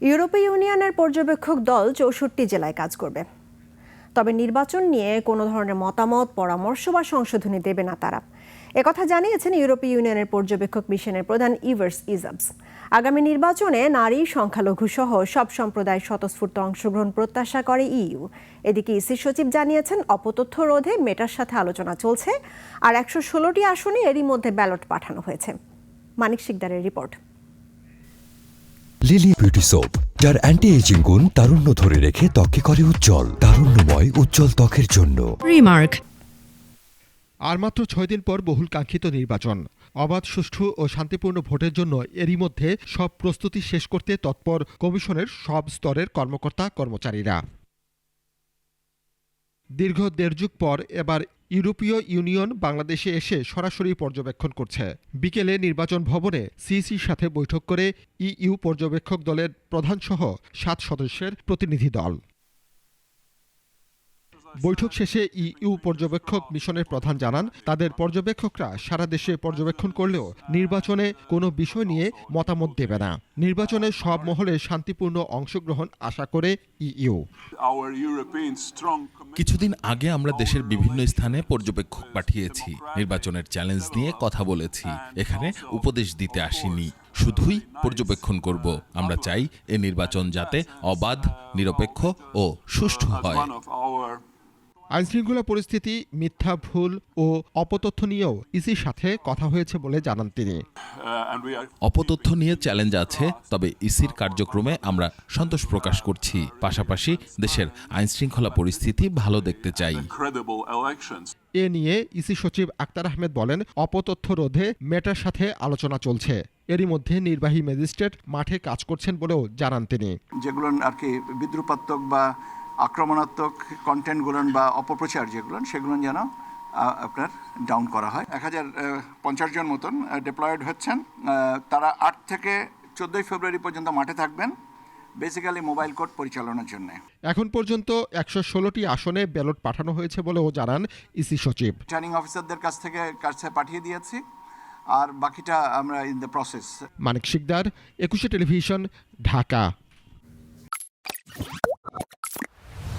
ইউরোপীয় ইউনিয়নের পর্যবেক্ষক দল ৬৪ জেলায় কাজ করবে, তবে নির্বাচন নিয়ে কোনো ধরনের মতামত, পরামর্শ বা সংশোধনী দেবে না তারা। একথা জানিয়েছেন ইউরোপীয় ইউনিয়নের পর্যবেক্ষক মিশনের প্রধান ইভার্স ইজাবস। আগামী নির্বাচনে নারী, সংখ্যালঘু সহ সব সম্প্রদায়ের স্বতঃস্ফূর্ত অংশগ্রহণ প্রত্যাশা করে ইইউ। এদিকে ইসি সচিব জানিয়েছেন, অপতথ্য রোধে মেটার সাথে আলোচনা চলছে, আর ১১৬টি আসনে এরই মধ্যে ব্যালট পাঠানো হয়েছে। মানিক শিকদারের রিপোর্ট। লিলি বিউটি সোপ, যার অ্যান্টি এজিং গুণ তারুণ্য ধরে রেখে ত্বকে করে উজ্জ্বল। তারুণ্যময় উজ্জ্বল ত্বকের জন্য রিমার্ক। আর মাত্র ৬ দিন পর বহুল কাঙ্ক্ষিত নির্বাচন। অবাধ, সুষ্ঠু ও শান্তিপূর্ণ ভোটের জন্য এরই মধ্যে সব প্রস্তুতি শেষ করতে তৎপর কমিশনের সব স্তরের কর্মকর্তা কর্মচারীরা। দীর্ঘ দেড় যুগ পর এবার ইউরোপীয় ইউনিয়ন বাংলাদেশে এসে সরাসরি পর্যবেক্ষণ করছে। বিকেলে নির্বাচন ভবনে সিইসির সাথে বৈঠক করে ইইউ পর্যবেক্ষক দলের প্রধানসহ ৭ সদস্যের প্রতিনিধি দল। বৈঠক শেষে ইইউ পর্যবেক্ষক মিশনের প্রধান জানান, তাদের পর্যবেক্ষকরা সারা দেশে পর্যবেক্ষণ করলেও নির্বাচনে কোনো বিষয় নিয়ে মতামত দেবে না। নির্বাচনে সব মহলে শান্তিপূর্ণ অংশগ্রহণ আশা করে ইইউ। কিছুদিন আগে আমরা দেশের বিভিন্ন স্থানে পর্যবেক্ষক পাঠিয়েছি, নির্বাচনের চ্যালেঞ্জ নিয়ে কথা বলেছি। এখানে উপদেশ দিতে আসিনি, শুধুই পর্যবেক্ষণ করব। আমরা চাই এ নির্বাচন যাতে অবাধ, নিরপেক্ষ ও সুষ্ঠু হয়। আইনশৃঙ্খলা পরিস্থিতি, মিথ্যা, ভুল ও অপতথ্য নিয়েও ইসির সাথে কথা হয়েছে বলে জানান তিনি। অপতথ্য নিয়ে চ্যালেঞ্জ আছে, তবে ইসির কার্যক্রমে আমরা সন্তোষ প্রকাশ করছি। পাশাপাশি দেশের আইনশৃঙ্খলা পরিস্থিতি ভালো দেখতে চাই। এ নিয়ে ইসি সচিব আক্তার আহমেদ বলেন, অপতথ্য রোধে মেটার সাথে আলোচনা চলছে। এরই মধ্যে নির্বাহী ম্যাজিস্ট্রেট মাঠে কাজ করছেন বলেও জানান তিনি। যেগুলো আর কি বিদ্রুপাত্মক বা আক্রমণাত্মক কন্টেন্টগুলো বা অপপ্রচার যেগুলো, সেগুলো যেন আপনার ডাউন করা হয়। ১০৫০ জন মতন ডিপ্লয়েড হচ্ছেন। তারা ৮ থেকে ১৪ ফেব্রুয়ারি পর্যন্ত মাঠে থাকবেন, বেসিক্যালি মোবাইল কোর্ট পরিচালনার জন্য। এখন পর্যন্ত ১১৬টি আসনে ব্যালট পাঠানো হয়েছে বলেও জানান ইসি সচিব। রিটার্নিং অফিসারদের কাছে পাঠিয়ে দিয়েছি, আর বাকিটা আমরা in the process. Manik Shikdar, ২১ television, Dhaka.